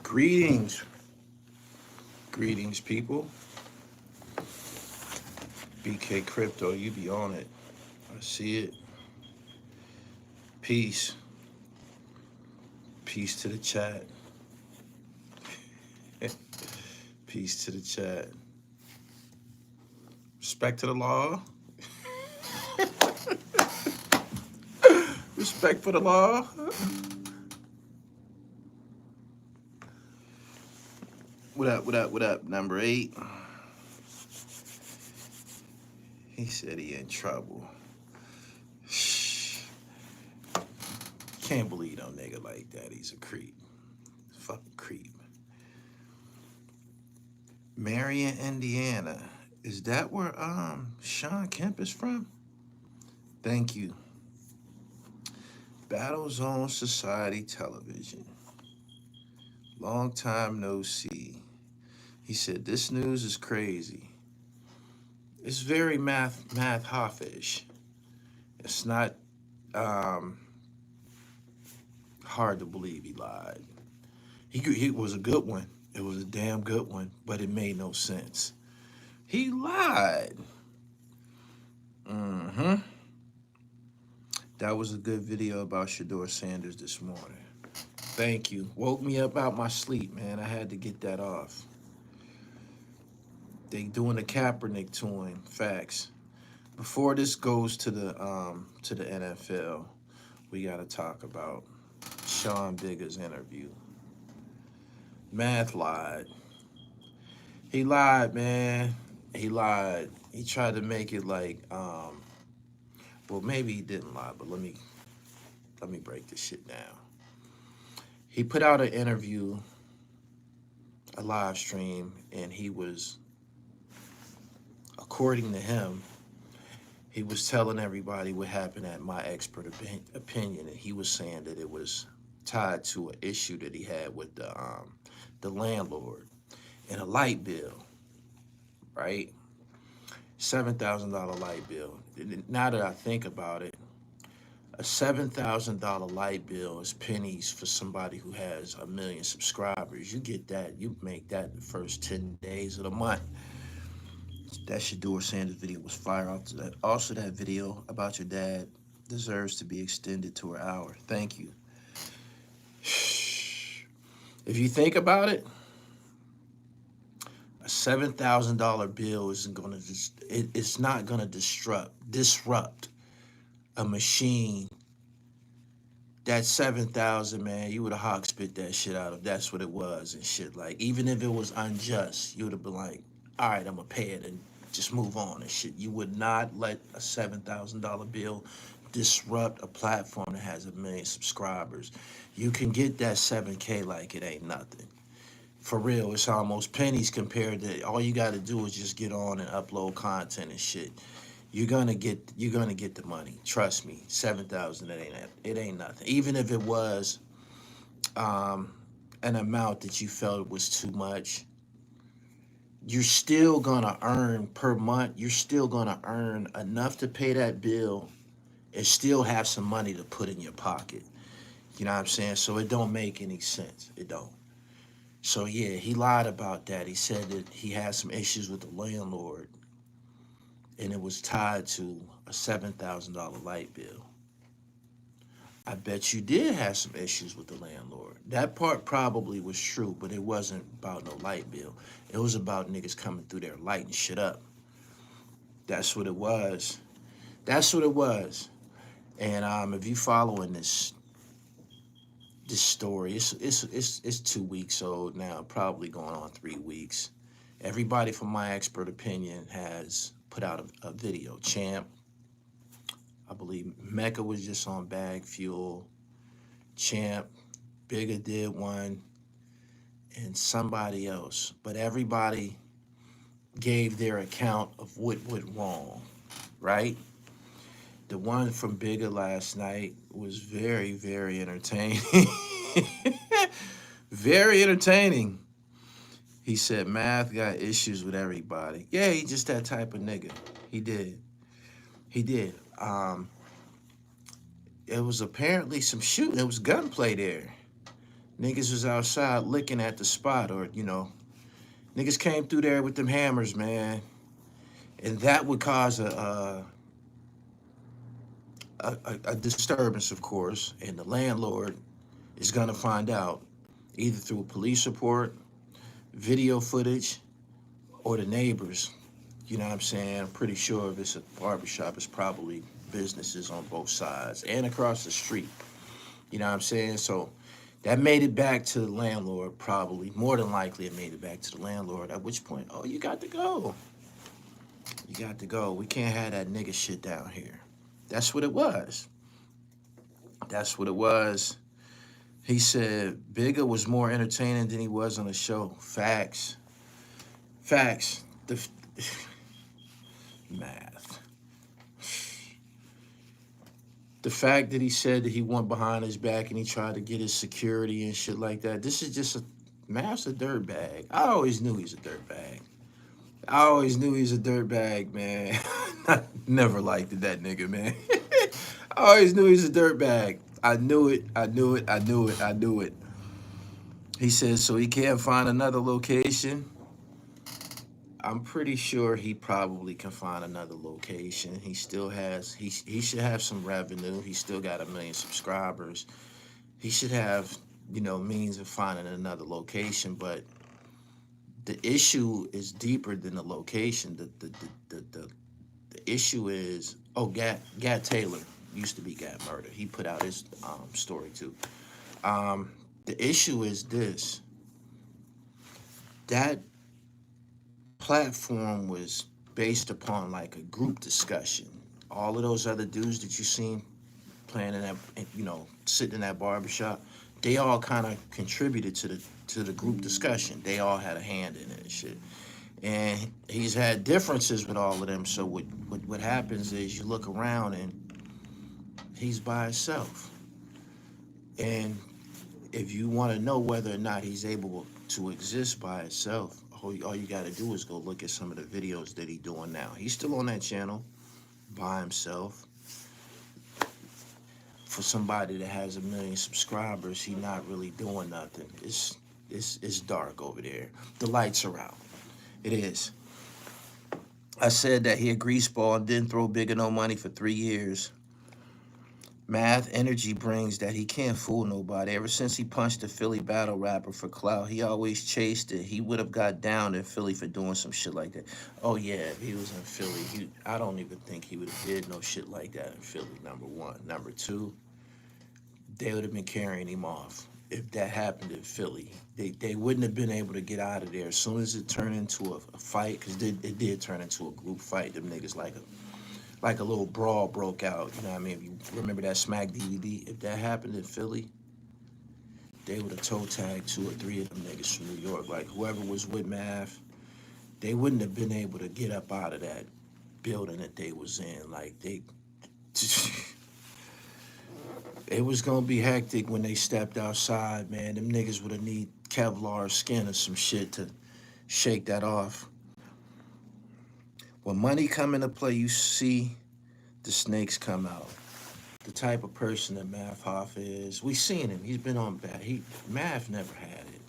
Greetings. Greetings, people. BK Crypto, you be on it. I see it. Peace. Peace to the chat. Peace to the chat. Respect to the law. Respect for the law. What up, what up, what up? Number 8. He said he in trouble. Can't believe no nigga like that. He's a creep. Fucking creep. Marion, Indiana. Is that where Sean Kemp is from? Thank you. Battle Zone Society Television. Long time no see. He said, this news is crazy. It's very Math Hoffa-ish. It's not hard to believe he lied. He was a good one. It was a damn good one, but it made no sense. He lied. That was a good video about Shedeur Sanders this morning. Thank you. Woke me up out my sleep, man. I had to get that off. They doing the Kaepernick to him. Facts. Before this goes to the NFL, we gotta talk about Sean Bigga's interview. Math lied. He lied, man. He lied. He tried to make it like, well, maybe he didn't lie, but let me break this shit down. He put out an interview, a live stream, and he was, according to him, he was telling everybody what happened at My Expert Opinion, and he was saying that it was tied to an issue that he had with the landlord and a light bill, right? $7,000 light bill. Now that I think about it, a $7,000 light bill is pennies for somebody who has 1 million subscribers. You get that, you make that the first 10 days of the month. That Shedeur Sanders video was fire. Also, that video about your dad deserves to be extended to an hour. Thank you. If you think about it, a $7,000 bill isn't gonna it's not gonna disrupt a machine. That 7,000, man, you would have hawk spit that shit out if that's what it was and shit. Like, even if it was unjust, you would have been like, all right, I'm gonna pay it and just move on and shit. You would not let a $7,000 bill disrupt a platform that has 1 million subscribers. You can get that 7K like it ain't nothing. For real, it's almost pennies compared to all you got to do is just get on and upload content and shit. You're gonna get the money. Trust me. 7,000, it ain't nothing. Even if it was an amount that you felt was too much, you're still gonna earn per month. You're still gonna earn enough to pay that bill and still have some money to put in your pocket. You know what I'm saying? So it don't make any sense. It don't. So yeah, he lied about that. He said that he had some issues with the landlord, and it was tied to a $7,000 light bill. I bet you did have some issues with the landlord. That part probably was true, but it wasn't about no light bill. It was about niggas coming through there lighting shit up. That's what it was. That's what it was. And if you following this story, it's 2 weeks old now, probably going on 3 weeks. Everybody from My Expert Opinion has put out a video. Champ, I believe Mecca was just on Bag Fuel. Champ, Bigga did one, and somebody else. But everybody gave their account of what went wrong, right? The one from Bigga last night was very, very entertaining. Very entertaining. He said Math got issues with everybody. Yeah, he just that type of nigga. He did. He did. It was apparently some shooting. It was gunplay there. Niggas was outside looking at the spot, or niggas came through there with them hammers, man, and that would cause a disturbance, of course, and the landlord is gonna find out either through a police report, video footage, or the neighbors. You know what I'm saying? I'm pretty sure if it's a barbershop, it's probably businesses on both sides and across the street. You know what I'm saying? So that made it back to the landlord, probably. More than likely, it made it back to the landlord, at which point, oh, you got to go. You got to go. We can't have that nigga shit down here. That's what it was. That's what it was. He said Bigga was more entertaining than he was on the show. Facts. Facts. Math. The fact that he said that he went behind his back and he tried to get his security and shit like that. This is just Math's a dirtbag. I always knew he's a dirtbag. I always knew he's a dirtbag, man. I never liked that nigga, man. I always knew he's a dirtbag. I knew it. I knew it. I knew it. I knew it. He says, so he can't find another location. I'm pretty sure he probably can find another location. He still has, he should have some revenue. He still got 1 million subscribers. He should have, means of finding another location. But the issue is deeper than the location. The issue is, Gat Taylor used to be Gat Murder. He put out his story too. The issue is this. That platform was based upon like a group discussion. All of those other dudes that you seen playing in that, sitting in that barbershop, they all kind of contributed to the group discussion. They all had a hand in it and shit. And he's had differences with all of them. So what happens is you look around and he's by himself. And if you want to know whether or not he's able to exist by himself, all you got to do is go look at some of the videos that he's doing now. He's still on that channel by himself. For somebody that has 1 million subscribers, he's not really doing nothing. It's dark over there. The lights are out. It is. I said that he a greaseball and didn't throw Bigga no money for 3 years. Math energy brings that he can't fool nobody. Ever since he punched the Philly battle rapper for clout, he always chased it. He would have got down in Philly for doing some shit like that. Oh yeah, if he was in Philly, I don't even think he would have did no shit like that in Philly, number one. Number two, they would have been carrying him off. If that happened in Philly, they wouldn't have been able to get out of there. As soon as it turned into a fight, because it did turn into a group fight, them niggas like a little brawl broke out. You know what I mean? If you remember that Smack DVD, if that happened in Philly, they would have toe tagged 2 or 3 of them niggas from New York. Like whoever was with Math, they wouldn't have been able to get up out of that building that they was in. Like it was gonna be hectic when they stepped outside, man. Them niggas would have need Kevlar skin or some shit to shake that off. When money come into play, you see the snakes come out. The type of person that Math Hoffa is. We seen him. He's been on bad. Math never had it.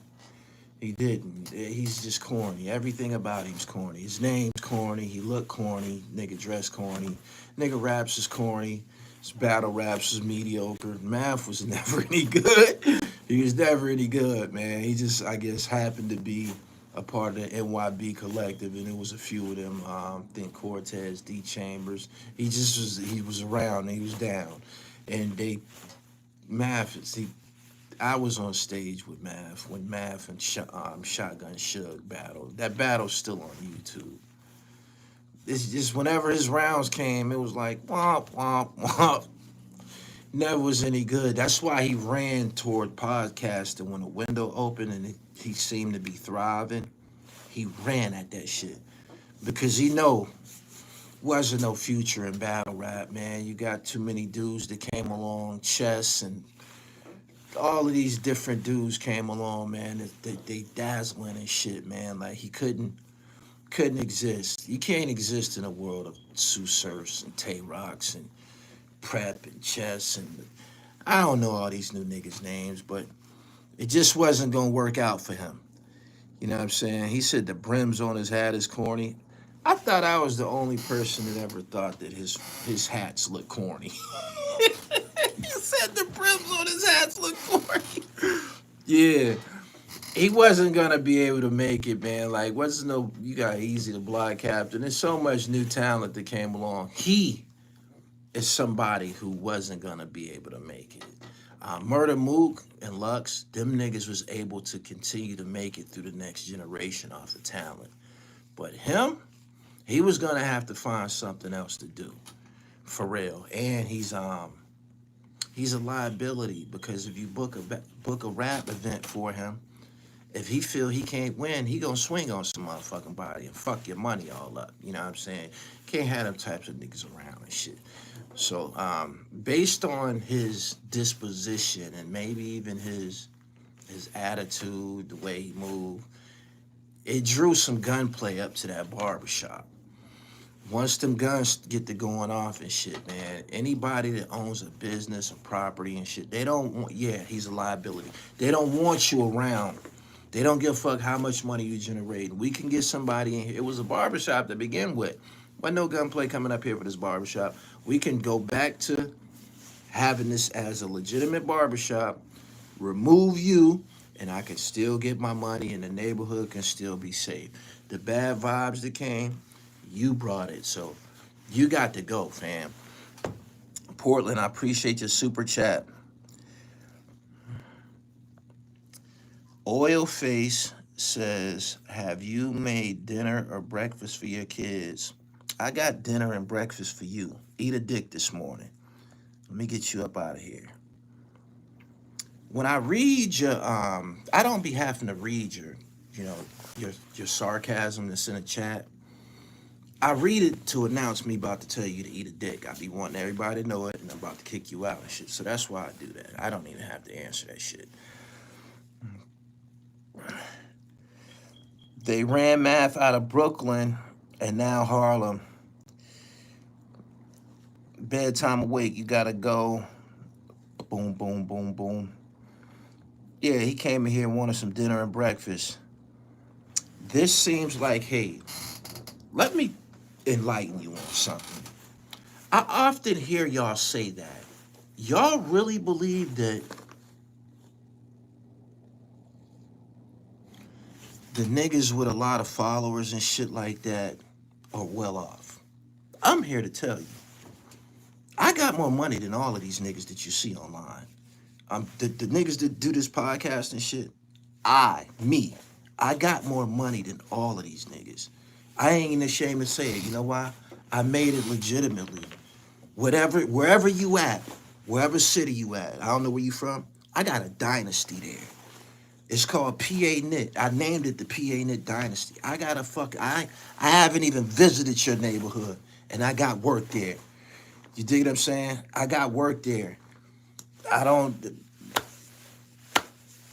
He didn't. He's just corny. Everything about him's corny. His name's corny. He look corny. Nigga dress corny. Nigga raps is corny. His battle raps is mediocre. Math was never any good. He was never any good, man. He just, I guess, happened to be a part of the NYB collective, and it was a few of them. I think Cortez, D Chambers. He was around and he was down. And I was on stage with Math when Math and Shotgun Suge battled. That battle's still on YouTube. It's just whenever his rounds came, it was like, womp, womp, womp. Never was any good. That's why he ran toward podcasting when the window opened and he seemed to be thriving. He ran at that shit because he know wasn't no future in battle rap, man. You got too many dudes that came along, Chess and all of these different dudes came along, man. They dazzling and shit, man. Like he couldn't exist. You can't exist in a world of Sue Surfs and Tay Rocks and Prep and Chess and I don't know all these new niggas' names, but it just wasn't gonna work out for him. You know what I'm saying? He said the brims on his hat is corny. I thought I was the only person that ever thought that his hats look corny. He said the brims on his hats look corny. Yeah. He wasn't gonna be able to make it, man. Like, wasn't no you got easy to block captain. There's so much new talent that came along. He is somebody who wasn't gonna be able to make it. Murder Mook and Lux, them niggas was able to continue to make it through the next generation off the talent. But him, he was gonna have to find something else to do, for real. And he's a liability because if you book a rap event for him, if he feel he can't win, he gonna swing on some motherfucking body and fuck your money all up. You know what I'm saying? Can't have them types of niggas around and shit. So, based on his disposition and maybe even his attitude, the way he moved, it drew some gunplay up to that barbershop. Once them guns get to going off and shit, man, anybody that owns a business or property and shit, they don't want, yeah, he's a liability. They don't want you around. They don't give a fuck how much money you generate. We can get somebody in here. It was a barbershop to begin with. Wasn't no gunplay coming up here for this barbershop. We can go back to having this as a legitimate barbershop, remove you, and I can still get my money and the neighborhood can still be safe. The bad vibes that came, you brought it. So you got to go, fam. Portland, I appreciate your super chat. Oil Face says, have you made dinner or breakfast for your kids? I got dinner and breakfast for you. Eat a dick this morning. Let me get you up out of here. When I read your, I don't be having to read your, your sarcasm that's in the chat. I read it to announce me about to tell you to eat a dick. I be wanting everybody to know it, and I'm about to kick you out and shit. So that's why I do that. I don't even have to answer that shit. They ran Math out of Brooklyn and now Harlem. Bedtime awake, you gotta go. Boom, boom, boom, boom. Yeah, he came in here and wanted some dinner and breakfast. This seems like, hey, let me enlighten you on something. I often hear y'all say that. Y'all really believe that the niggas with a lot of followers and shit like that are well off? I'm here to tell you, I got more money than all of these niggas that you see online. The niggas that do this podcast and shit, I got more money than all of these niggas. I ain't even ashamed to say it. You know why? I made it legitimately. Wherever you at, wherever city you at, I don't know where you from, I got a dynasty there. It's called PA Knit. I named it the PA Knit Dynasty. I haven't even visited your neighborhood, and I got work there. You dig what I'm saying? I got work there. I don't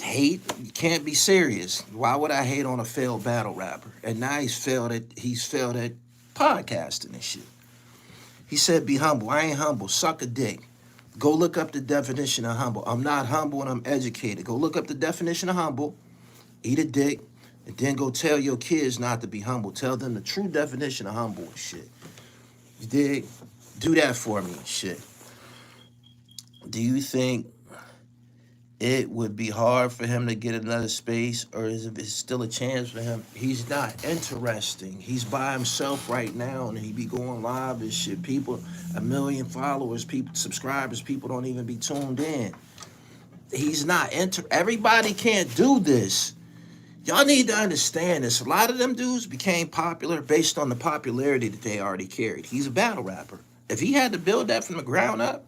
hate. You can't be serious. Why would I hate on a failed battle rapper? And now he's failed at podcasting and shit. He said, be humble. I ain't humble. Suck a dick. Go look up the definition of humble. I'm not humble and I'm educated. Go look up the definition of humble, eat a dick, and then go tell your kids not to be humble. Tell them the true definition of humble and shit. You dig? Do that for me and shit. Do you think it would be hard for him to get another space, or is it still a chance for him? He's not interesting. He's by himself right now, and he be going live and shit. People, 1 million followers, people, subscribers, people don't even be tuned in. He's not everybody can't do this. Y'all need to understand this. A lot of them dudes became popular based on the popularity that they already carried. He's a battle rapper. If he had to build that from the ground up,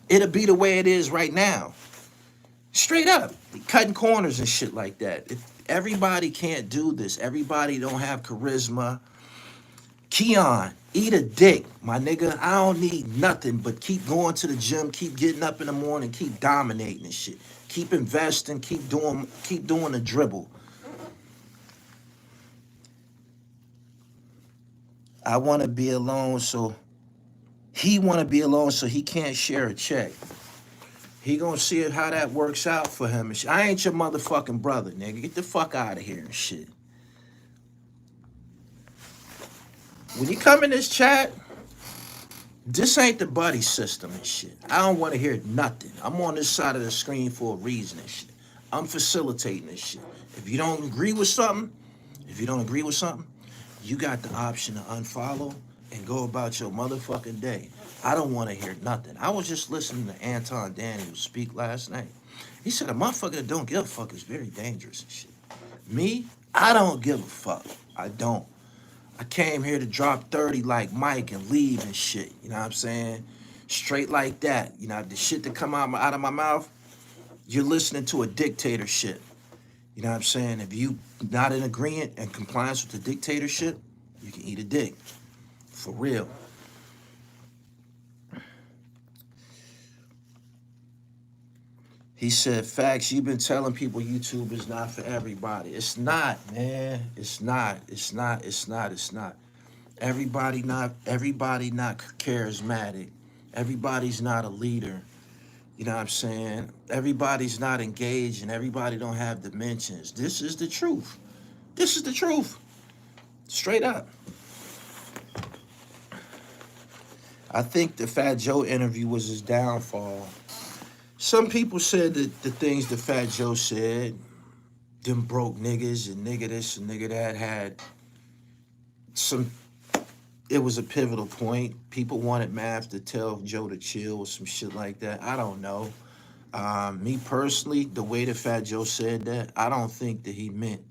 It'll be the way it is right now. Straight up. Cutting corners and shit like that. If everybody can't do this, everybody don't have charisma. Keon, eat a dick, my nigga. I don't need nothing but keep going to the gym, keep getting up in the morning, keep dominating and shit. Keep investing, keep doing the dribble. I want to be alone, so he want to be alone, so he can't share a check. He gonna see how that works out for him. I ain't your motherfucking brother, nigga. Get the fuck out of here and shit. When you come in this chat, this ain't the buddy system and shit. I don't want to hear nothing. I'm on this side of the screen for a reason and shit. I'm facilitating this shit. If you don't agree with something, you got the option to unfollow and go about your motherfucking day. I don't want to hear nothing. I was just listening to Anton Daniels speak last night. He said a motherfucker that don't give a fuck is very dangerous and shit. Me, I don't give a fuck. I don't. I came here to drop 30 like Mike and leave and shit. You know what I'm saying? Straight like that. You know, the shit that come out of my mouth, you're listening to a dictatorship. You know what I'm saying? If you not in agreement and compliance with the dictatorship, you can eat a dick. For real. He said, facts, you've been telling people YouTube is not for everybody. It's not, man. It's not. Everybody not charismatic. Everybody's not a leader. You know what I'm saying? Everybody's not engaged and everybody don't have dimensions. This is the truth. This is the truth. Straight up. I think the Fat Joe interview was his downfall. Some people said that the things that Fat Joe said, them broke niggas and nigga this and nigga that, had some, it was a pivotal point. People wanted Math to tell Joe to chill or some shit like that. I don't know. Me personally, the way that Fat Joe said that, I don't think that he meant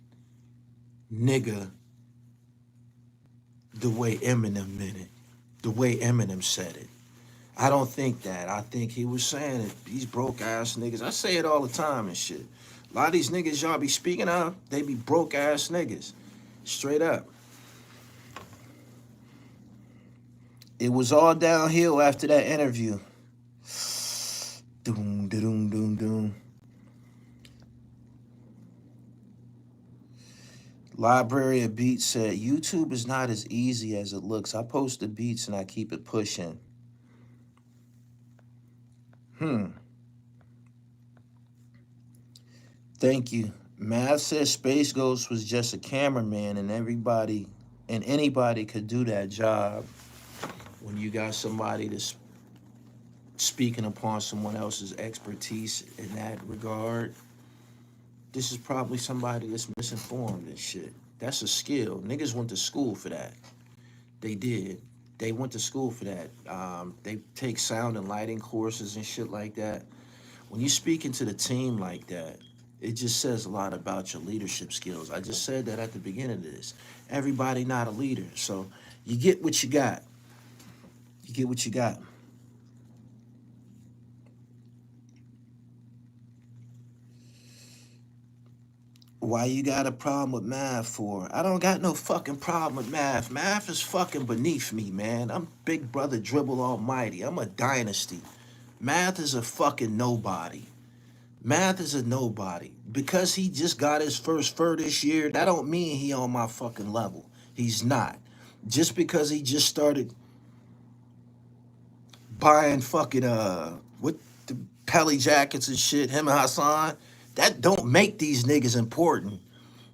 nigga the way Eminem meant it, the way Eminem said it. I don't think that. I think he was saying it. These broke ass niggas. I say it all the time and shit. A lot of these niggas y'all be speaking of, they be broke ass niggas. Straight up. It was all downhill after that interview. Doom, doom, doom, doom. Library of Beats said, YouTube is not as easy as it looks. I post the beats and I keep it pushing. Thank you. Math says Space Ghost was just a cameraman and anybody could do that job. When you got somebody that's speaking upon someone else's expertise in that regard, this is probably somebody that's misinformed and shit. That's a skill. Niggas went to school for that. They did. They went to school for that. They take sound and lighting courses and shit like that. When you speak into the team like that, it just says a lot about your leadership skills. I just said that at the beginning of this. Everybody not a leader. So you get what you got. You get what you got. Why you got a problem with Math for? I don't got no fucking problem with Math. Math is fucking beneath me, man. I'm Big Brother Dribble Almighty. I'm a dynasty. Math is a fucking nobody. Math is a nobody. Because he just got his first fur this year, that don't mean he on my fucking level. He's not. Just because he just started buying fucking with the Pelly jackets and shit, him and Hassan, that don't make these niggas important.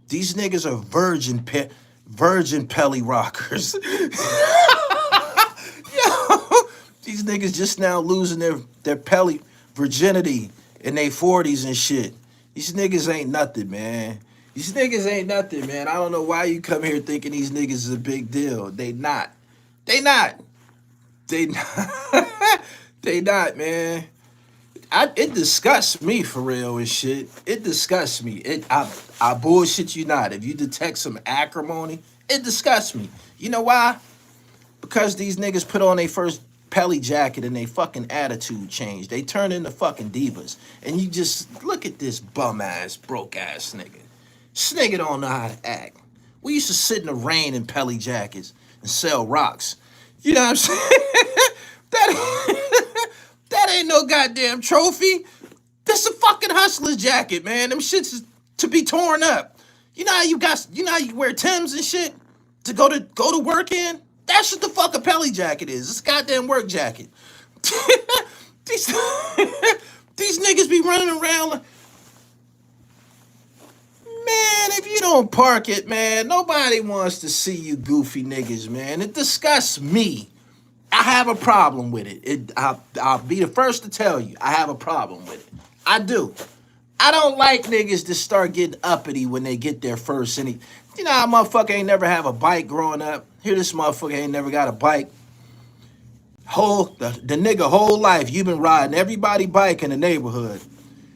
These niggas are virgin Pelly rockers. Yo, these niggas just now losing their Pelly virginity in their 40s and shit. These niggas ain't nothing, man. These niggas ain't nothing, man. I don't know why you come here thinking these niggas is a big deal. They not. They not. They not. They not, man. It disgusts me for real and shit. It disgusts me. I bullshit you not. If you detect some acrimony, it disgusts me. You know why? Because these niggas put on their first Pelly jacket and they fucking attitude change. They turn into fucking divas. And you just look at this bum ass, broke ass nigga. This nigga don't know how to act. We used to sit in the rain in Pelly jackets and sell rocks. You know what I'm saying? that ain't no goddamn trophy. This a fucking hustler's jacket, man. Them shits is to be torn up. You know how you wear Timbs and shit to go to work in? That's what the fuck a Pelly jacket is. It's a goddamn work jacket. these niggas be running around like, man, if you don't park it, man, nobody wants to see you goofy niggas, man. It disgusts me. I have a problem with it. I'll be the first to tell you, I have a problem with it. I do. I don't like niggas to start getting uppity when they get their first any. You know how a motherfucker ain't never have a bike growing up? Here this motherfucker ain't never got a bike. The nigga whole life, you been riding everybody bike in the neighborhood.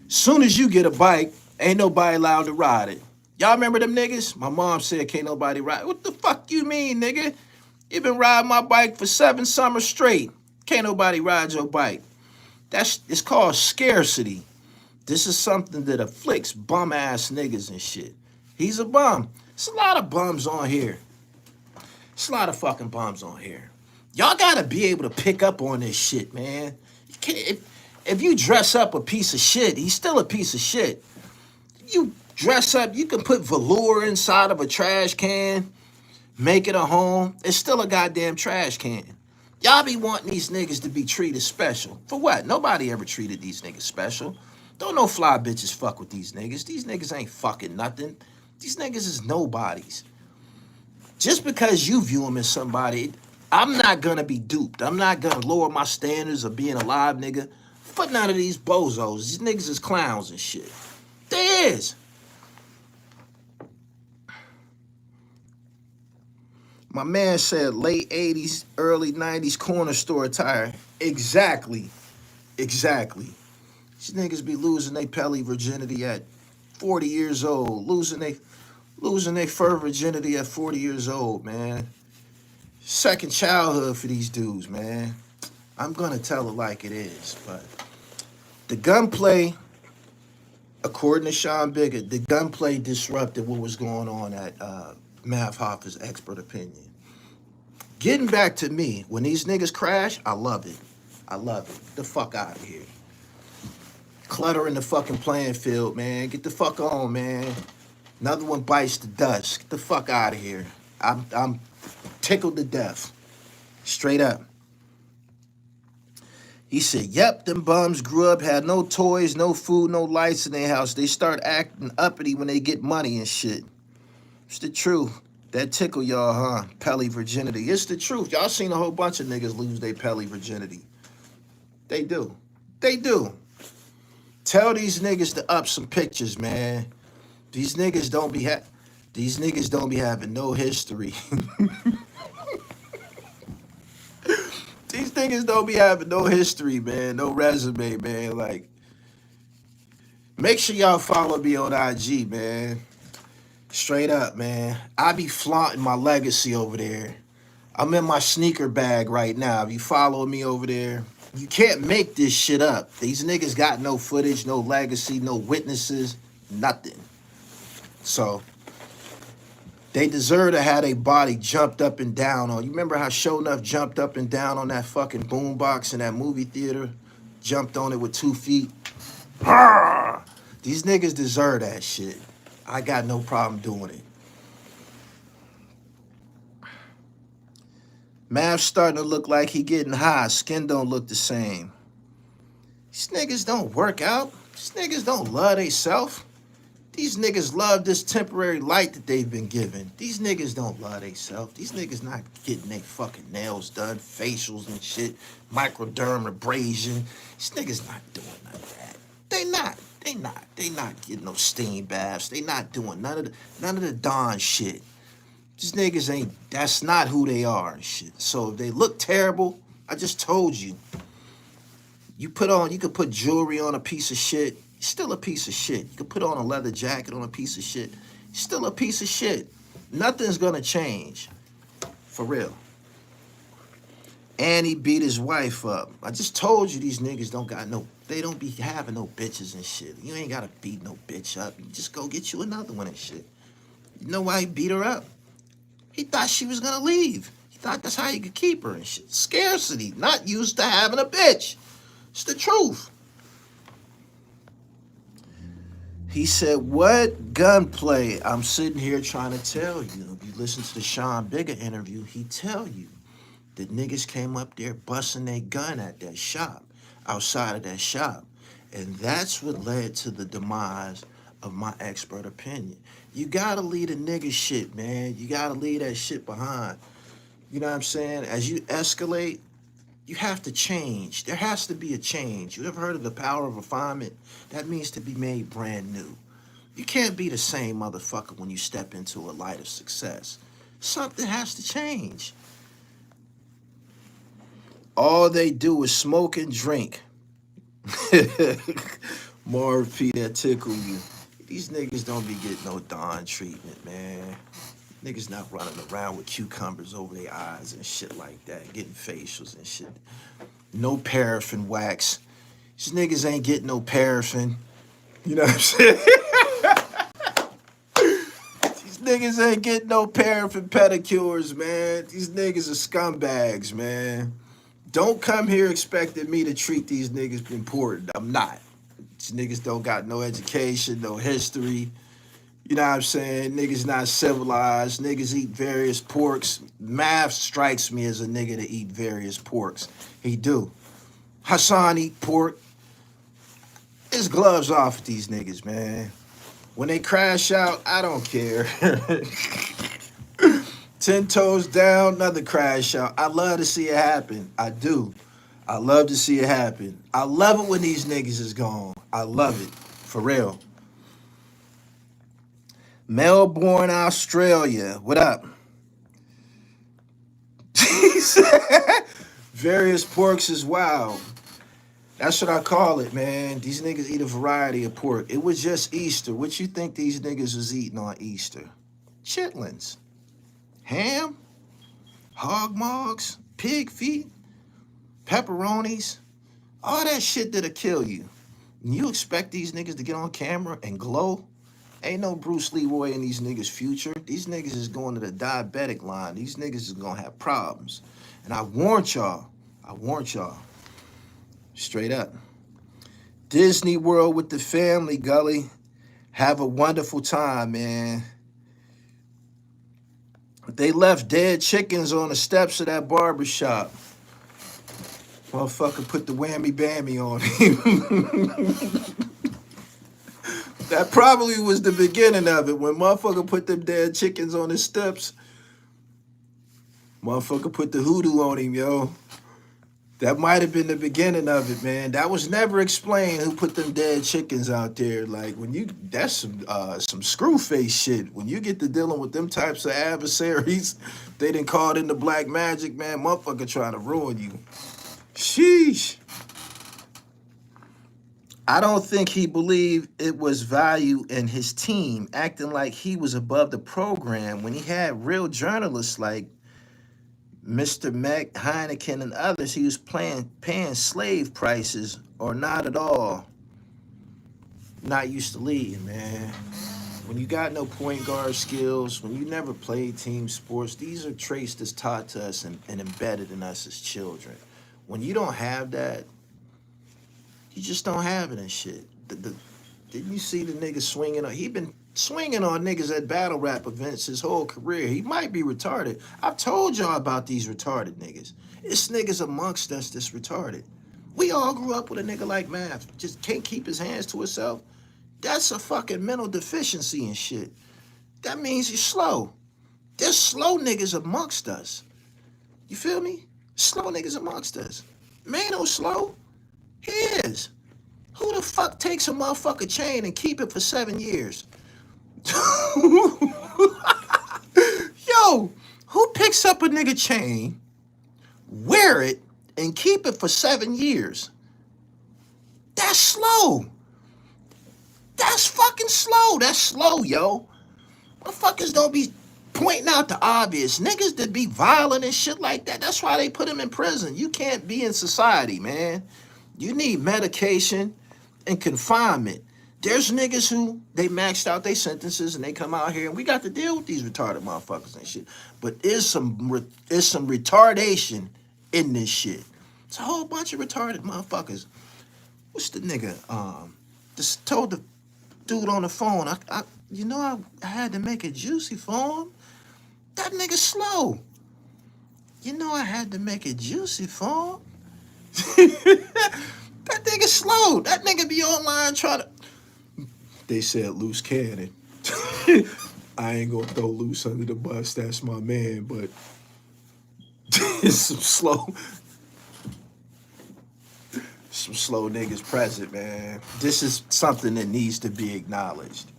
Soon as you get a bike, ain't nobody allowed to ride it. Y'all remember them niggas? My mom said can't nobody ride. What the fuck you mean, nigga? You been riding my bike for 7 summers straight. Can't nobody ride your bike. It's called scarcity. This is something that afflicts bum ass niggas and shit. He's a bum. It's a lot of bums on here. It's a lot of fucking bums on here. Y'all gotta be able to pick up on this shit, man. You can't, if you dress up a piece of shit, he's still a piece of shit. You dress up, you can put velour inside of a trash can, make it a home. It's still a goddamn trash can. Y'all be wanting these niggas to be treated special. For what? Nobody ever treated these niggas special. Don't no fly bitches fuck with these niggas. These niggas ain't fucking nothing. These niggas is nobodies. Just because you view them as somebody, I'm not gonna be duped. I'm not gonna lower my standards of being a live nigga for none of these bozos. These niggas is clowns and shit. They is. My man said late 80s, early 90s corner store attire. Exactly. Exactly. These niggas be losing their Pelly virginity at 40 years old. Losing their fur virginity at 40 years old, man. Second childhood for these dudes, man. I'm gonna tell it like it is, but the gunplay, according to Sean Bigga, the gunplay disrupted what was going on at Math Hoffa's expert opinion. Getting back to me, when these niggas crash, I love it. I love it. Get the fuck out of here. Cluttering the fucking playing field, man. Get the fuck on, man. Another one bites the dust. Get the fuck out of here. I'm tickled to death. Straight up. He said, yep, them bums grew up, had no toys, no food, no lights in their house. They start acting uppity when they get money and shit. It's the truth. That tickle y'all, huh? Pelly virginity. It's the truth. Y'all seen a whole bunch of niggas lose their Pelly virginity. They do. They do. Tell these niggas to up some pictures, man. These niggas don't be having no history. These niggas don't be having no history, man. No resume, man. Like, make sure y'all follow me on IG, man. Straight up, man. I be flaunting my legacy over there. I'm in my sneaker bag right now. If you follow me over there, you can't make this shit up. These niggas got no footage, no legacy, no witnesses, nothing. So, they deserve to have their body jumped up and down on. You remember how Show Enough jumped up and down on that fucking boombox in that movie theater? Jumped on it with 2 feet. These niggas deserve that shit. I got no problem doing it. Math's starting to look like he getting high. Skin don't look the same. These niggas don't work out. These niggas don't love theyself. These niggas love this temporary light that they've been given. These niggas don't love theyself. These niggas not getting their fucking nails done, facials and shit, microdermabrasion. These niggas not doing none of that. They not. They not getting no steam baths. They not doing none of the Dawn shit. These niggas ain't, that's not who they are and shit. So if they look terrible, I just told you. You could put jewelry on a piece of shit, you're still a piece of shit. You could put on a leather jacket on a piece of shit, you're still a piece of shit. Nothing's gonna change. For real. And he beat his wife up. I just told you these niggas don't got no, they don't be having no bitches and shit. You ain't gotta beat no bitch up. You just go get you another one and shit. You know why he beat her up? He thought she was gonna leave. He thought that's how he could keep her and shit. Scarcity, not used to having a bitch. It's the truth. He said, what gunplay? I'm sitting here trying to tell you. If you listen to the Sean Bigga interview, he tell you that niggas came up there busting their gun at that shop, outside of that shop. And that's what led to the demise of my expert opinion. You gotta leave the nigga shit, man. You gotta leave that shit behind. You know what I'm saying? As you escalate, you have to change. There has to be a change. You ever heard of the power of refinement? That means to be made brand new. You can't be the same motherfucker when you step into a light of success. Something has to change. All they do is smoke and drink. Marv P, that tickle you. These niggas don't be getting no Dawn treatment, man. Niggas not running around with cucumbers over their eyes and shit like that, getting facials and shit. No paraffin wax. These niggas ain't getting no paraffin. You know what I'm saying? These niggas ain't getting no paraffin pedicures, man. These niggas are scumbags, man. Don't come here expecting me to treat these niggas important. I'm not. These niggas don't got no education, no history. You know what I'm saying? Niggas not civilized. Niggas eat various porks. Math strikes me as a nigga to eat various porks. He do. Hassan eat pork. His gloves off with these niggas, man. When they crash out, I don't care. 10 toes down, another crash out. I love to see it happen. I do. I love to see it happen. I love it when these niggas is gone. I love it. For real. Melbourne, Australia. What up? Various porks is wild. That's what I call it, man. These niggas eat a variety of pork. It was just Easter. What you think these niggas was eating on Easter? Chitlins. Ham? Hog mogs? Pig feet? Pepperonis? All that shit that'll kill you. And you expect these niggas to get on camera and glow? Ain't no Bruce Leroy in these niggas' future. These niggas is going to the diabetic line. These niggas is gonna have problems. And I warned y'all. Straight up. Disney World with the family, Gully. Have a wonderful time, man. They left dead chickens on the steps of that barber shop. Motherfucker put the whammy bammy on him. That probably was the beginning of it. When motherfucker put them dead chickens on his steps, motherfucker put the hoodoo on him, yo. That might have been the beginning of it, man. That was never explained who put them dead chickens out there. Like, when you, that's some screw face shit. When you get to dealing with them types of adversaries, they done called in the black magic, man. Motherfucker trying to ruin you. Sheesh. I don't think he believed it was value in his team, acting like he was above the program when he had real journalists like Mr. Mac, Heineken, and others. He was paying slave prices or not at all. Not used to leading, man. When you got no point guard skills, when you never played team sports, these are traits that's taught to us and embedded in us as children. When you don't have that, you just don't have it and shit. Didn't you see the nigga swinging on? He been swinging on niggas at battle rap events his whole career. He might be retarded. I've told y'all about these retarded niggas. It's niggas amongst us that's retarded. We all grew up with a nigga like Math. Just can't keep his hands to himself. That's a fucking mental deficiency and shit. That means you're slow. There's slow niggas amongst us. You feel me? Slow niggas amongst us. Man, no slow. He is. Who the fuck takes a motherfucker chain and keep it for 7 years? Yo, who picks up a nigga chain, wear it, and keep it for 7 years? That's slow. That's fucking slow. That's slow, yo. Motherfuckers don't be pointing out the obvious. Niggas that be violent and shit like that, that's why they put them in prison. You can't be in society, man. You need medication and confinement. There's niggas who, they maxed out their sentences and they come out here and we got to deal with these retarded motherfuckers and shit. But there's some retardation in this shit. It's a whole bunch of retarded motherfuckers. What's the nigga? Just told the dude on the phone, I had to make it juicy for him. That nigga slow. I had to make it juicy for him. That nigga slow. That nigga be online trying to. They said loose cannon. I ain't gonna throw loose under the bus. That's my man, but it's some slow niggas present, man. This is something that needs to be acknowledged.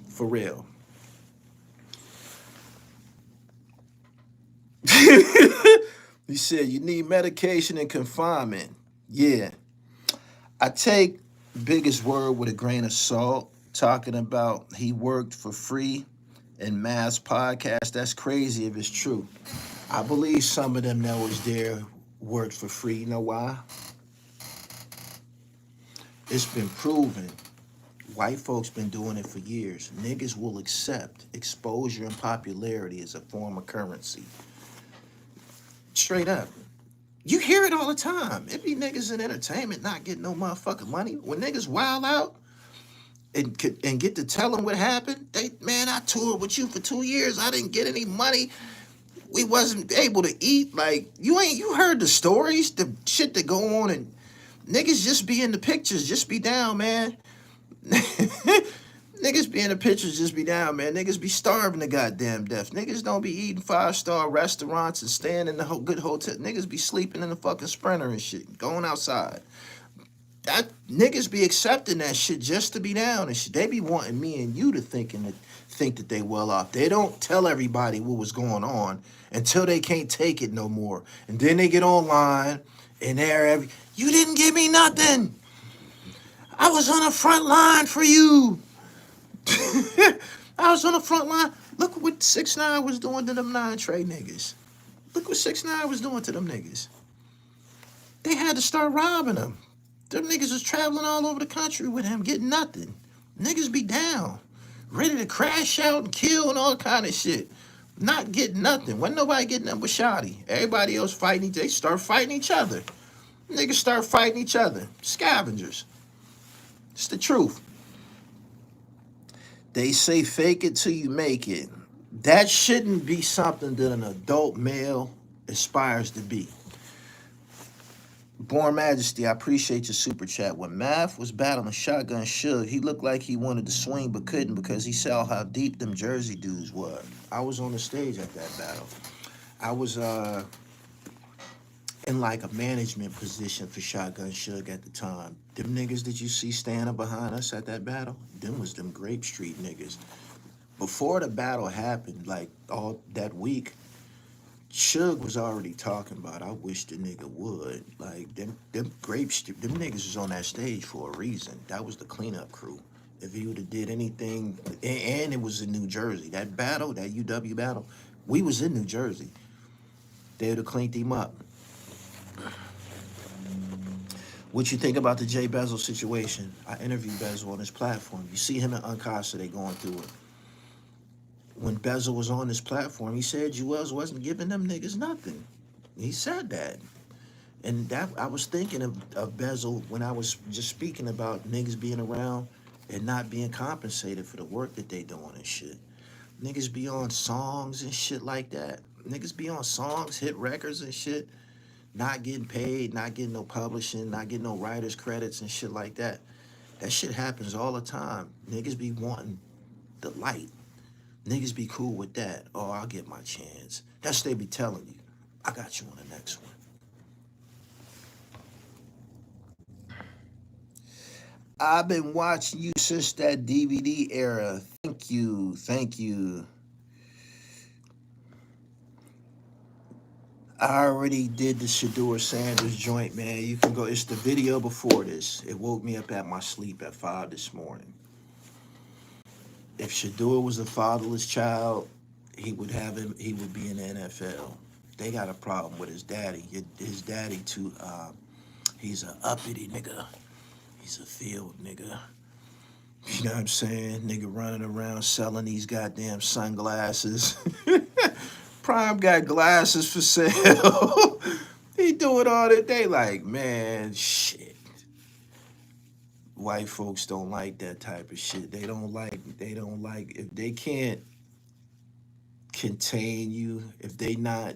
For real. He said, you need medication and confinement. Yeah. I take Bigga's word with a grain of salt, talking about he worked for free in Math's podcast. That's crazy if it's true. I believe some of them that was there worked for free. You know why? It's been proven. White folks been doing it for years. Niggas will accept exposure and popularity as a form of currency. Straight up. You hear it all the time. It be niggas in entertainment not getting no motherfucking money. When niggas wild out and get to tell them what happened, I toured with you for 2 years. I didn't get any money. We wasn't able to eat. Like, you heard the stories, the shit that go on, and niggas just be in the pictures, just be down, man. Niggas be in the pictures, just be down, man. Niggas be starving to goddamn death. Niggas don't be eating 5-star restaurants and staying in the good hotel. Niggas be sleeping in the fucking Sprinter and shit, going outside. Niggas be accepting that shit just to be down and shit. They be wanting me and you to think that they well off. They don't tell everybody what was going on until they can't take it no more. And then they get online and you didn't give me nothing. I was on the front line for you. I was on the front line. Look what 6ix9ine was doing to them 9 Trey niggas. Look what 6ix9ine was doing to them niggas. They had to start robbing them. Them niggas was traveling all over the country with him, getting nothing. Niggas be down, ready to crash out and kill and all kind of shit. Not getting nothing. Wasn't nobody getting nothing but Shotty. Everybody else fighting. They start fighting each other. Niggas start fighting each other. Scavengers. It's the truth. They say fake it till you make it. That shouldn't be something that an adult male aspires to be. Born Majesty, I appreciate your super chat. When Math was battling Shotgun Suge, he looked like he wanted to swing but couldn't because he saw how deep them Jersey dudes were. I was on the stage at that battle. I was in like a management position for Shotgun Suge at the time. Them niggas that you see standing behind us at that battle, them was them Grape Street niggas. Before the battle happened, like all that week, Suge was already talking about, I wish the nigga would. Like, them Grape Street, them niggas was on that stage for a reason. That was the cleanup crew. If he would have did anything, and it was in New Jersey. That battle, that UW battle, we was in New Jersey. They would have cleaned him up. What you think about the Jay Bezel situation? I interviewed Bezel on his platform. You see him and Uncasa, they going through it. When Bezel was on this platform, he said Jewels wasn't giving them niggas nothing. He said that. And that I was thinking of Bezel when I was just speaking about niggas being around and not being compensated for the work that they doing and shit. Niggas be on songs and shit like that. Niggas be on songs, hit records and shit, not getting paid, not getting no publishing, not getting no writer's credits and shit like that. That shit happens all the time. Niggas be wanting the light. Niggas be cool with that. Oh, I'll get my chance. That's what they be telling you. I got you on the next one. I've been watching you since that DVD era. Thank you. Thank you. I already did the Shedeur Sanders joint, man. You can go. It's the video before this. It woke me up at my sleep at 5 this morning. If Shedeur was a fatherless child he would have him. He would be in the NFL. They got a problem with his daddy. His daddy too. He's a uppity nigga. He's a field nigga. You know what I'm saying? Nigga running around selling these goddamn sunglasses. Prime got glasses for sale. He doing all that. They like, man, shit. White folks don't like that type of shit. They don't like if they can't contain you, if they not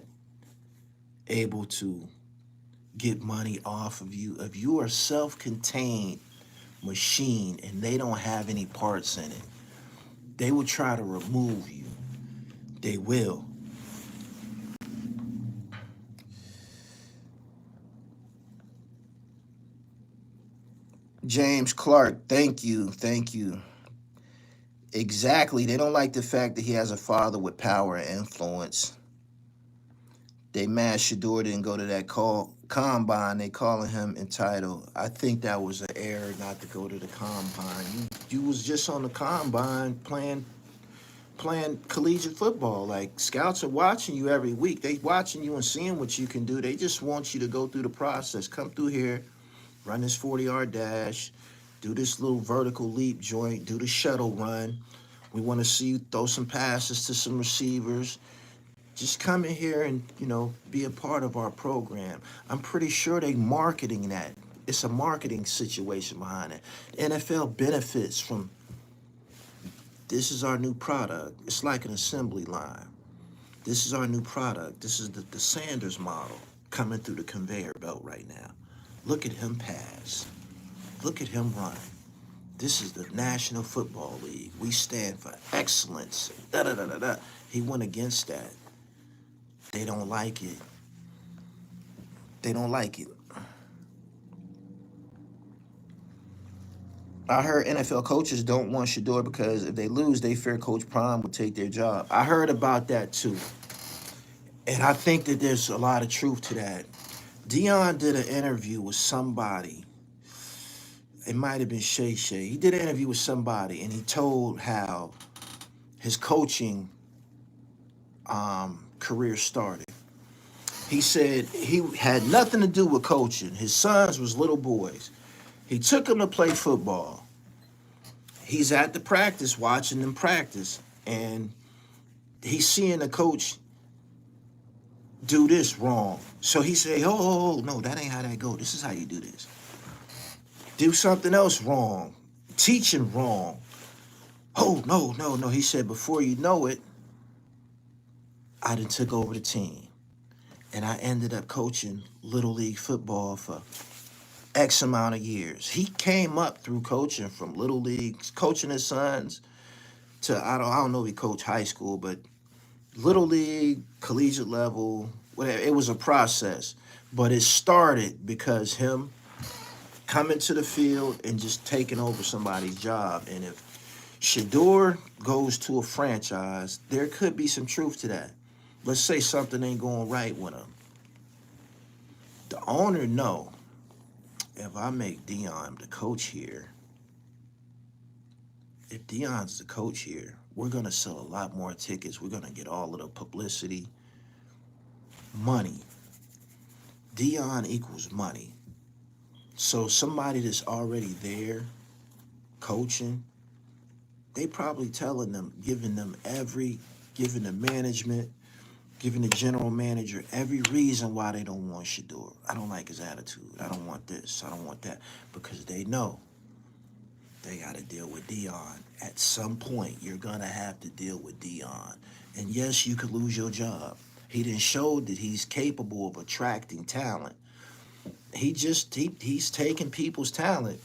able to get money off of you, if you are self-contained machine and they don't have any parts in it, they will try to remove you. They will. James Clark, thank you. Exactly. They don't like the fact that he has a father with power and influence. They mad Shedeur didn't go to that combine. They calling him entitled. I think that was an error not to go to the combine. You was just on the combine playing collegiate football. Like, scouts are watching you every week. They watching you and seeing what you can do. They just want you to go through the process. Come through here, run this 40-yard dash, do this little vertical leap joint, do the shuttle run. We want to see you throw some passes to some receivers. Just come in here and, be a part of our program. I'm pretty sure they marketing that. It's a marketing situation behind it. The NFL benefits from, this is our new product. It's like an assembly line. This is our new product. This is the Sanders model coming through the conveyor belt right now. Look at him pass. Look at him run. This is the National Football League. We stand for excellence. Da-da-da-da-da. He went against that. They don't like it. They don't like it. I heard NFL coaches don't want Shedeur because if they lose, they fear Coach Prime will take their job. I heard about that too. And I think that there's a lot of truth to that. Deion did an interview with somebody. It might have been Shay Shay. He did an interview with somebody, and he told how his coaching career started. He said he had nothing to do with coaching. His sons was little boys. He took them to play football. He's at the practice, watching them practice, and he's seeing the coach do this wrong. So he said, oh, no, that ain't how that go. This is how you do this. Do something else wrong. Teaching wrong. Oh, no. He said, before you know it, I done took over the team. And I ended up coaching Little League football for X amount of years. He came up through coaching from Little League, coaching his sons, to, I don't know if he coached high school, but Little League, collegiate level, whatever. It was a process. But it started because him coming to the field and just taking over somebody's job. And if Shedeur goes to a franchise, there could be some truth to that. Let's say something ain't going right with him. The owner know, if I make Deion the coach here, if Deion's the coach here, we're going to sell a lot more tickets. We're going to get all of the publicity. Money. Deion equals money. So somebody that's already there coaching, they probably telling them, giving the management, giving the general manager every reason why they don't want Shedeur. I don't like his attitude. I don't want this. I don't want that. Because they know they got to deal with Deion. At some point, you're going to have to deal with Deion. And yes, you could lose your job. He didn't show that he's capable of attracting talent. He's taking people's talent.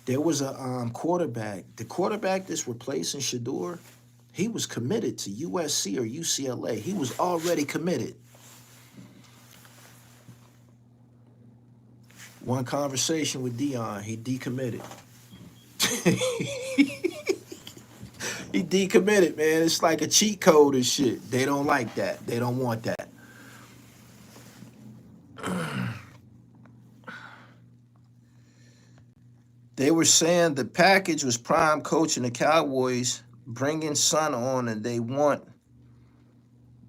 There was a quarterback. The quarterback that's replacing Shedeur, he was committed to USC or UCLA. He was already committed. One conversation with Deion, he decommitted. He decommitted, man. It's like a cheat code and shit. They don't like that. They don't want that. They were saying the package was Prime coaching the Cowboys, bringing Son on, and they want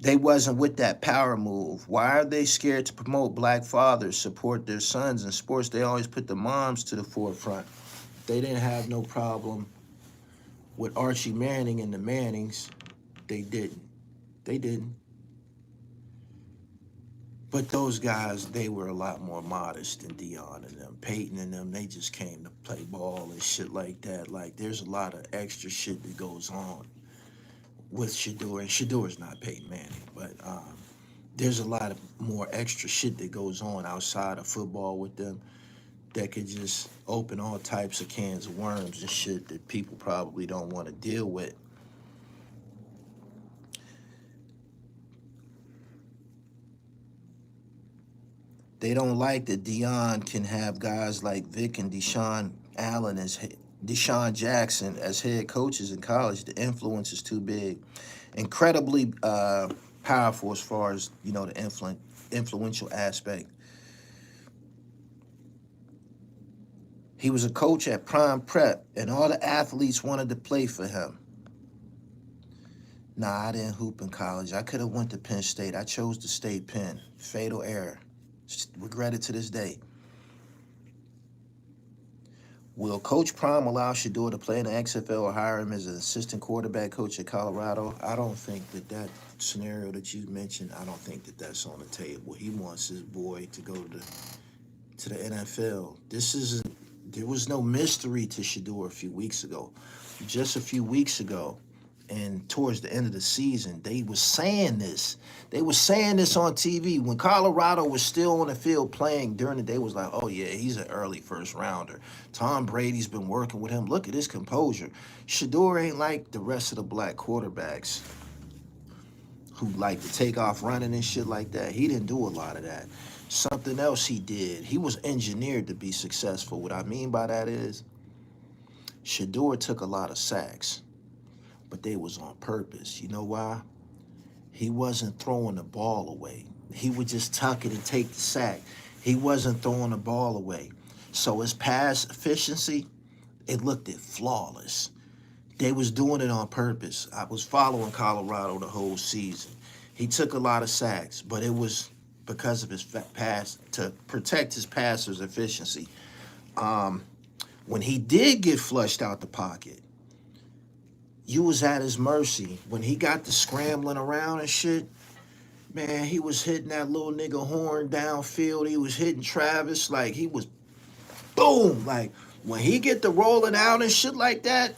They wasn't with that power move. Why are they scared to promote black fathers, support their sons in sports? They always put the moms to the forefront. They didn't have no problem with Archie Manning and the Mannings. They didn't. They didn't. But those guys, they were a lot more modest than Dion and them. Peyton and them, they just came to play ball and shit like that. Like, there's a lot of extra shit that goes on with Shedeur. And Shedeur's not Peyton Manning, but there's a lot of more extra shit that goes on outside of football with them that could just open all types of cans of worms and shit that people probably don't want to deal with. They don't like that Dion can have guys like Vic and Deshaun Allen Deshaun Jackson as head coaches in college. The influence is too big. Incredibly powerful as far as, you know, the influential aspect. He was a coach at Prime Prep, and all the athletes wanted to play for him. Nah, I didn't hoop in college. I could have went to Penn State. I chose to stay Penn. Fatal error. Regret it to this day. Will Coach Prime allow Shedeur to play in the XFL or hire him as an assistant quarterback coach at Colorado? I don't think that scenario that you mentioned, I don't think that that's on the table. He wants his boy to go to the NFL. There was no mystery to Shedeur a few weeks ago. Just a few weeks ago, and towards the end of the season, they were saying this. They were saying this on TV. When Colorado was still on the field playing during the day, was like, oh yeah, he's an early first rounder. Tom Brady's been working with him. Look at his composure. Shedeur ain't like the rest of the black quarterbacks who like to take off running and shit like that. He didn't do a lot of that. Something else he did, he was engineered to be successful. What I mean by that is, Shedeur took a lot of sacks, but they was on purpose. You know why? He wasn't throwing the ball away. He would just tuck it and take the sack. He wasn't throwing the ball away. So his pass efficiency, it looked flawless. They was doing it on purpose. I was following Colorado the whole season. He took a lot of sacks, but it was because of his pass, to protect his passer's efficiency. When he did get flushed out the pocket, you was at his mercy. When he got the scrambling around and shit, man, he was hitting that little nigga horn downfield. He was hitting Travis like he was boom. Like when he get the rolling out and shit like that,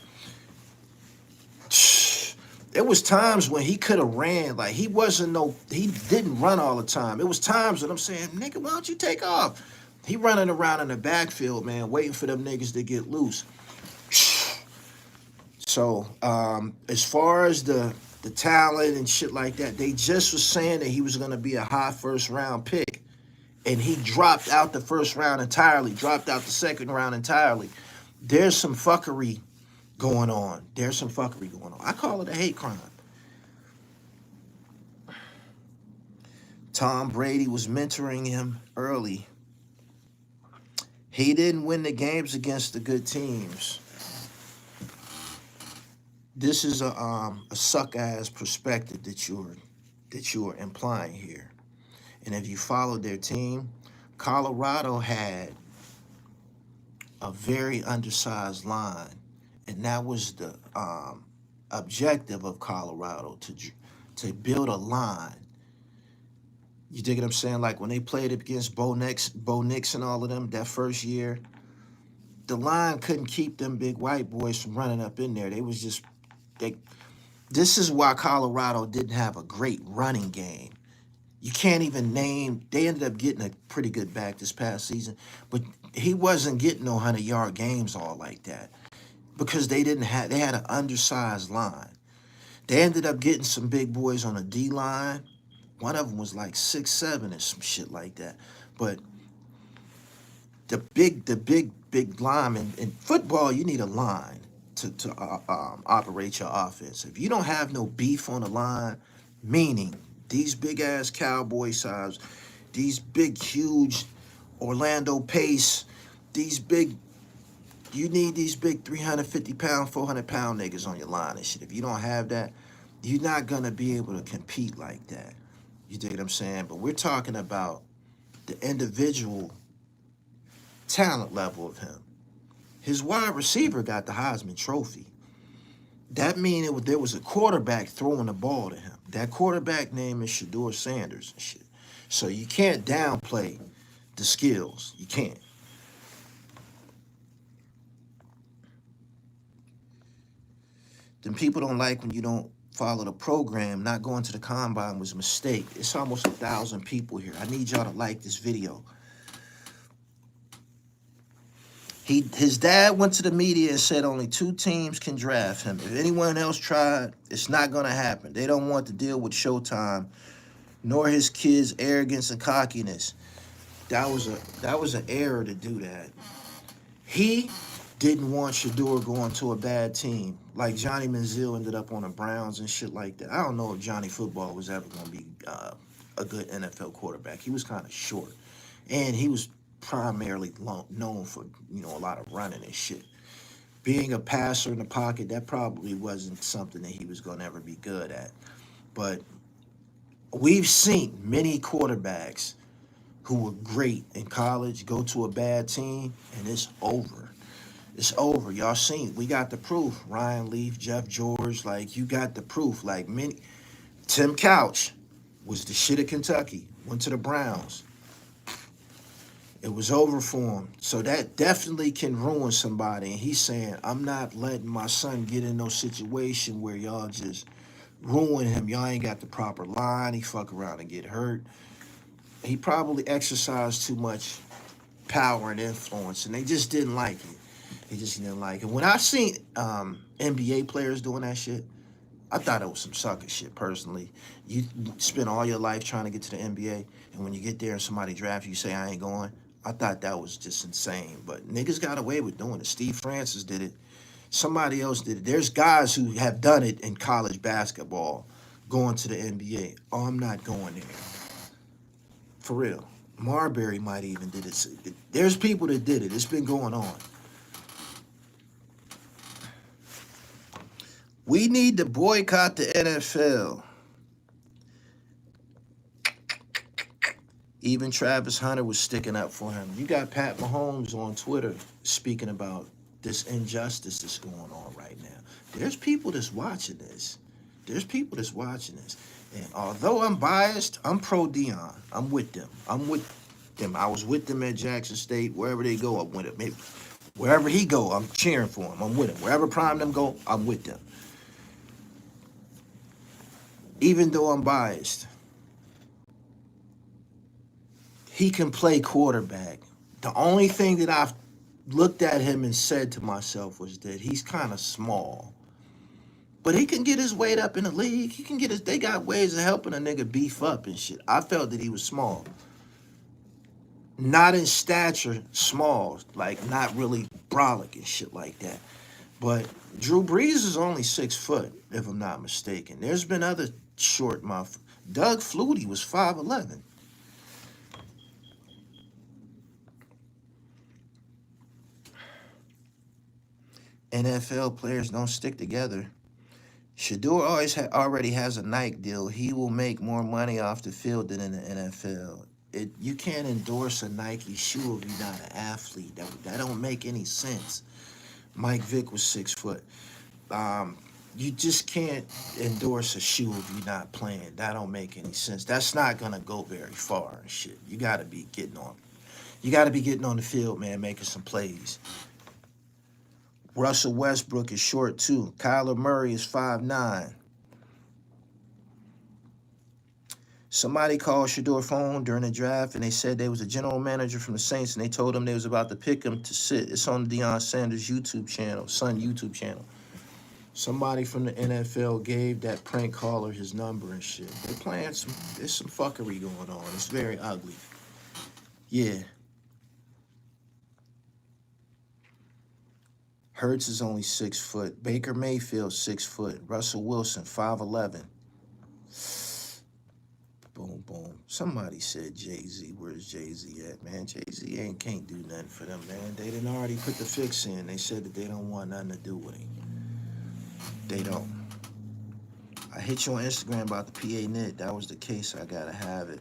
there was times when he could have ran. Like he didn't run all the time. It was times when I'm saying, nigga, why don't you take off? He running around in the backfield, man, waiting for them niggas to get loose. So as far as the talent and shit like that, they just was saying that he was going to be a high first round pick. And he dropped out the first round entirely, dropped out the second round entirely. There's some fuckery going on. I call it a hate crime. Tom Brady was mentoring him early. He didn't win the games against the good teams. This is a suck-ass perspective that you're implying here. And if you followed their team, Colorado had a very undersized line, and that was the objective of Colorado, to build a line. You dig what I'm saying? Like when they played against Bo Nix and all of them that first year, the line couldn't keep them big white boys from running up in there. This is why Colorado didn't have a great running game. You can't even name. They ended up getting a pretty good back this past season, but he wasn't getting no 100-yard games all like that because they had an undersized line. They ended up getting some big boys on a D line. One of them was like 6'7" and some shit like that. But the big lineman in football, you need a line to operate your offense. If you don't have no beef on the line, meaning these big ass Cowboy size, these big huge Orlando Pace, you need these big 350-pound, 400-pound niggas on your line and shit. If you don't have that, you're not going to be able to compete like that. You dig what I'm saying? But we're talking about the individual talent level of him. His wide receiver got the Heisman Trophy. That means there was a quarterback throwing the ball to him. That quarterback name is Shedeur Sanders and shit. So you can't downplay the skills. You can't. Then people don't like when you don't follow the program. Not going to the combine was a mistake. It's almost 1,000 people here. I need y'all to like this video. His dad went to the media and said only 2 teams can draft him. If anyone else tried, it's not going to happen. They don't want to deal with Showtime, nor his kids' arrogance and cockiness. That was an error to do that. He didn't want Shedeur going to a bad team. Like Johnny Manziel ended up on the Browns and shit like that. I don't know if Johnny Football was ever going to be a good NFL quarterback. He was kind of short. And he was primarily known for, a lot of running and shit. Being a passer in the pocket, that probably wasn't something that he was going to ever be good at. But we've seen many quarterbacks who were great in college go to a bad team, and it's over. It's over. Y'all seen. We got the proof. Ryan Leaf, Jeff George, like, you got the proof. Like, Tim Couch was the shit of Kentucky, went to the Browns. It was over for him. So that definitely can ruin somebody. And he's saying, I'm not letting my son get in no situation where y'all just ruin him. Y'all ain't got the proper line. He fuck around and get hurt. He probably exercised too much power and influence, and they just didn't like it. They just didn't like it. When I seen NBA players doing that shit, I thought it was some sucker shit, personally. You spend all your life trying to get to the NBA, and when you get there and somebody drafts you, you say, I ain't going. I thought that was just insane. But niggas got away with doing it. Steve Francis did it. Somebody else did it. There's guys who have done it in college basketball, going to the NBA. Oh, I'm not going there. For real. Marbury might even did it. There's people that did it. It's been going on. We need to boycott the NFL. Even Travis Hunter was sticking up for him. You got Pat Mahomes on Twitter speaking about this injustice that's going on right now. There's people that's watching this. There's people that's watching this. And although I'm biased, I'm pro Dion. I'm with them. I'm with them. I was with them at Jackson State. Wherever they go, I'm with them. Maybe wherever he go, I'm cheering for him. I'm with him. Wherever Prime them go, I'm with them. Even though I'm biased, he can play quarterback. The only thing that I've looked at him and said to myself was that he's kind of small. But he can get his weight up in the league. He can get his. They got ways of helping a nigga beef up and shit. I felt that he was small. Not in stature, small. Like, not really brolic and shit like that. But Drew Brees is only 6 foot, if I'm not mistaken. There's been other short motherfuckers. Doug Flutie was 5'11". NFL players don't stick together. Shedeur already has a Nike deal. He will make more money off the field than in the NFL. You can't endorse a Nike shoe if you're not an athlete. That don't make any sense. Mike Vick was 6 foot. You just can't endorse a shoe if you're not playing. That don't make any sense. That's not gonna go very far and shit. You gotta be getting on. You gotta be getting on the field, man, making some plays. Russell Westbrook is short too. Kyler Murray is 5'9". Somebody called Shedeur phone during the draft, and they said they was a general manager from the Saints, and they told him they was about to pick him to sit. It's on Deion Sanders' YouTube channel, Son YouTube channel. Somebody from the NFL gave that prank caller his number and shit. They're playing there's some fuckery going on. It's very ugly. Yeah. Hurts is only 6 foot. Baker Mayfield, 6 foot. Russell Wilson, 5'11". Boom, boom. Somebody said Jay-Z. Where's Jay-Z at, man? Jay-Z can't do nothing for them, man. They didn't already put the fix in. They said that they don't want nothing to do with him. They don't. I hit you on Instagram about the PA knit. That was the case. I gotta have it.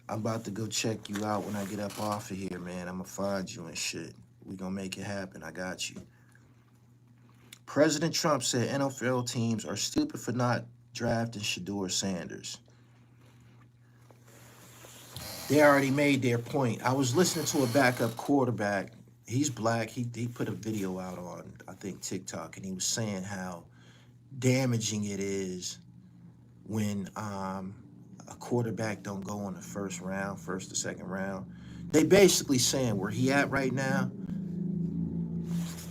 I'm about to go check you out when I get up off of here, man. I'm gonna find you and shit. We gonna make it happen. I got you. President Trump said NFL teams are stupid for not drafting Shedeur Sanders. They already made their point. I was listening to a backup quarterback. He's black. He put a video out on, I think, TikTok, and he was saying how damaging it is when a quarterback don't go on the first or second round. They basically saying where he at right now,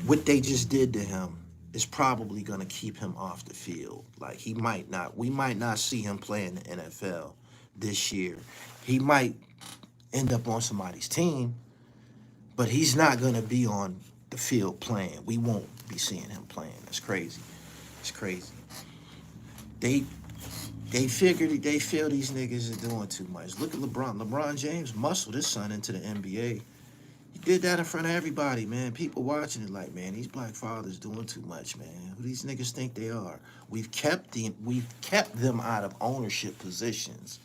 what they just did to him is probably going to keep him off the field. Like we might not see him play in the NFL this year. He might end up on somebody's team, but he's not going to be on the field playing. We won't be seeing him playing. That's crazy. It's crazy. They feel these niggas are doing too much. Look at LeBron. LeBron James muscled his son into the NBA. He did that in front of everybody, man. People watching it like, man, these black fathers doing too much, man. Who these niggas think they are? We've kept them out of ownership positions.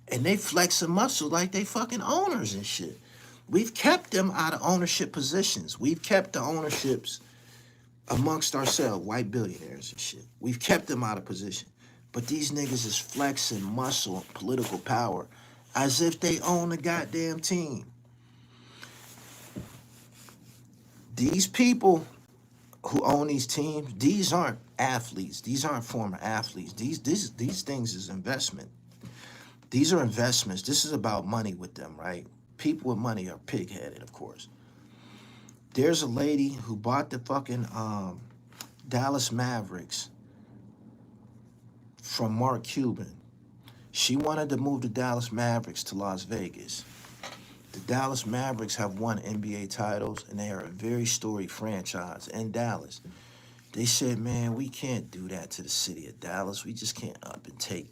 And they flexing muscle like they fucking owners and shit. We've kept them out of ownership positions. We've kept the ownerships amongst ourselves, white billionaires and shit. We've kept them out of position. But these niggas is flexing muscle and political power as if they own the goddamn team. These people who own these teams, these aren't athletes. These aren't former athletes. These things is investment. These are investments. This is about money with them, right? People with money are pig-headed, of course. There's a lady who bought the fucking Dallas Mavericks from Mark Cuban. She wanted to move the Dallas Mavericks to Las Vegas. The Dallas Mavericks have won NBA titles, and they are a very storied franchise in Dallas. They said, man, we can't do that to the city of Dallas. We just can't up and take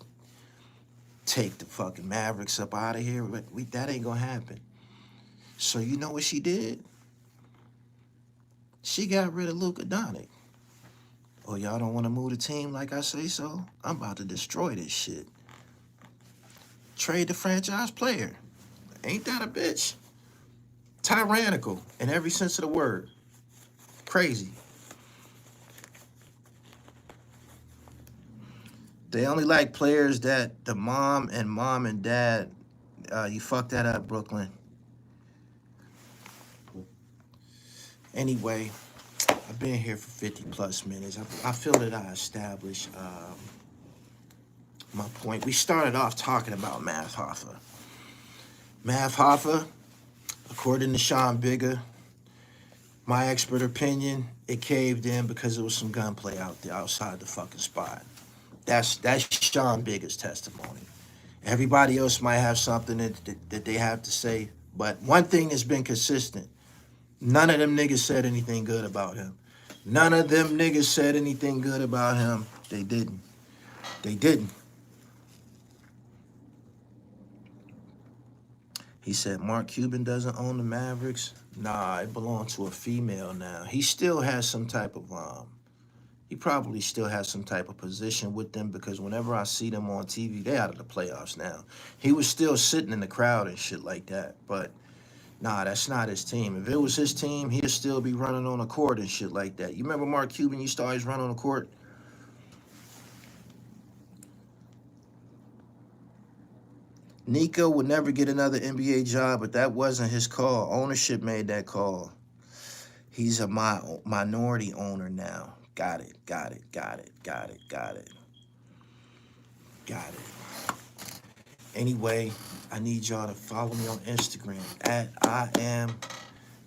the fucking Mavericks up out of here. That ain't gonna happen. So you know what she did? She got rid of Luka Doncic. Oh, y'all don't want to move the team like I say so? I'm about to destroy this shit. Trade the franchise player. Ain't that a bitch? Tyrannical in every sense of the word. Crazy. They only like players that the mom and dad, you fucked that up, Brooklyn. Anyway, I've been here for 50 plus minutes. I feel that I established my point. We started off talking about Math Hoffa. Math Hoffa, according to Sean Bigga, my expert opinion, it caved in because there was some gunplay out there outside the fucking spot. That's Sean Bigga's testimony. Everybody else might have something that they have to say, but one thing that's been consistent, none of them niggas said anything good about him. None of them niggas said anything good about him. They didn't. They didn't. He said Mark Cuban doesn't own the Mavericks. Nah, it belongs to a female now. He still has some type of he probably still has some type of position with them because whenever I see them on TV, they out of the playoffs now. He was still sitting in the crowd and shit like that. But nah, that's not his team. If it was his team, he'd still be running on the court and shit like that. You remember Mark Cuban used to always run on the court? Nico would never get another NBA job, but that wasn't his call. Ownership made that call. He's a minority owner now. Got it. Anyway, I need y'all to follow me on Instagram at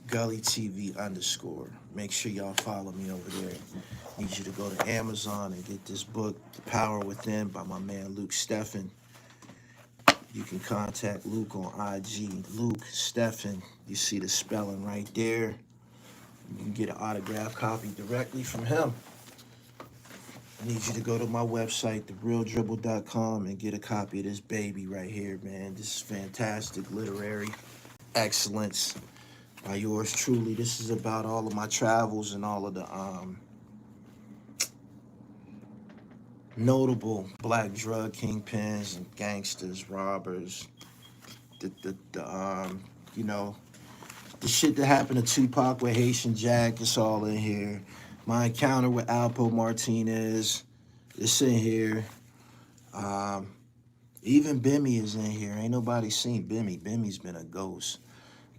@IamGullyTV_. Make sure y'all follow me over there. Need you to go to Amazon and get this book, The Power Within, by my man Luke Steffen. You can contact Luke on IG, Luke Steffen. You see the spelling right there. You can get an autographed copy directly from him. I need you to go to my website, therealdribble.com, and get a copy of this baby right here, man. This is fantastic literary excellence by yours truly. This is about all of my travels and all of the notable black drug kingpins and gangsters, robbers. You know, the shit that happened to Tupac with Haitian Jack, it's all in here. My encounter with Alpo Martinez, it's in here. Um, Even Bimmy is in here. Ain't nobody seen Bimmy. Bimmy's been a ghost.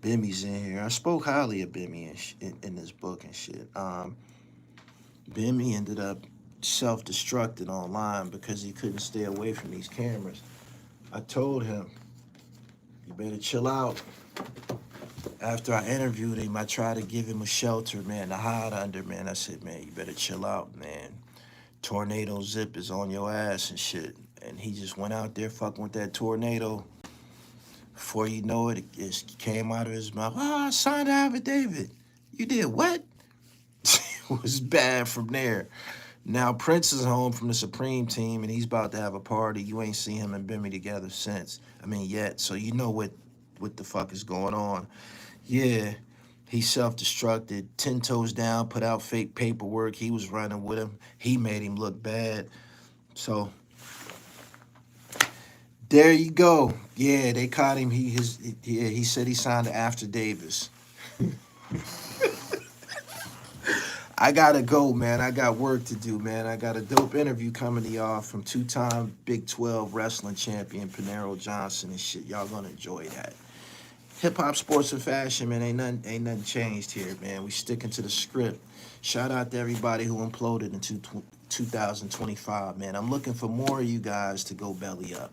Bimmy's in here. I spoke highly of Bimmy in this book and shit. Bimmy ended up self-destructed online because he couldn't stay away from these cameras. I told him, you better chill out. After I interviewed him, I tried to give him a shelter, man, to hide under, man. I said, man, you better chill out, man. Tornado zip is on your ass and shit. And he just went out there fucking with that tornado. Before you know it, it came out of his mouth. Oh, I signed the affidavit. You did what? It was bad from there. Now Prince is home from the Supreme team and he's about to have a party. You ain't seen him and Bimmy together since. Yet. So you know what the fuck is going on. Yeah, he self-destructed, 10 toes down, put out fake paperwork. He was running with him. He made him look bad. So there you go. Yeah, they caught him. He said he signed the after Davis. I gotta go, man. I got work to do, man. I got a dope interview coming to y'all from two-time Big 12 wrestling champion Panero Johnson and shit. Y'all gonna enjoy that. Hip hop, sports, and fashion, man. Ain't nothing changed here, man. We sticking to the script. Shout out to everybody who imploded in 2025, man. I'm looking for more of you guys to go belly up.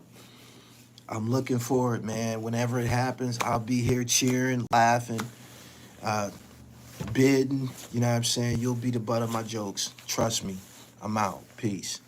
I'm looking for it, man. Whenever it happens, I'll be here cheering, laughing, bidding. You know what I'm saying? You'll be the butt of my jokes. Trust me. I'm out. Peace.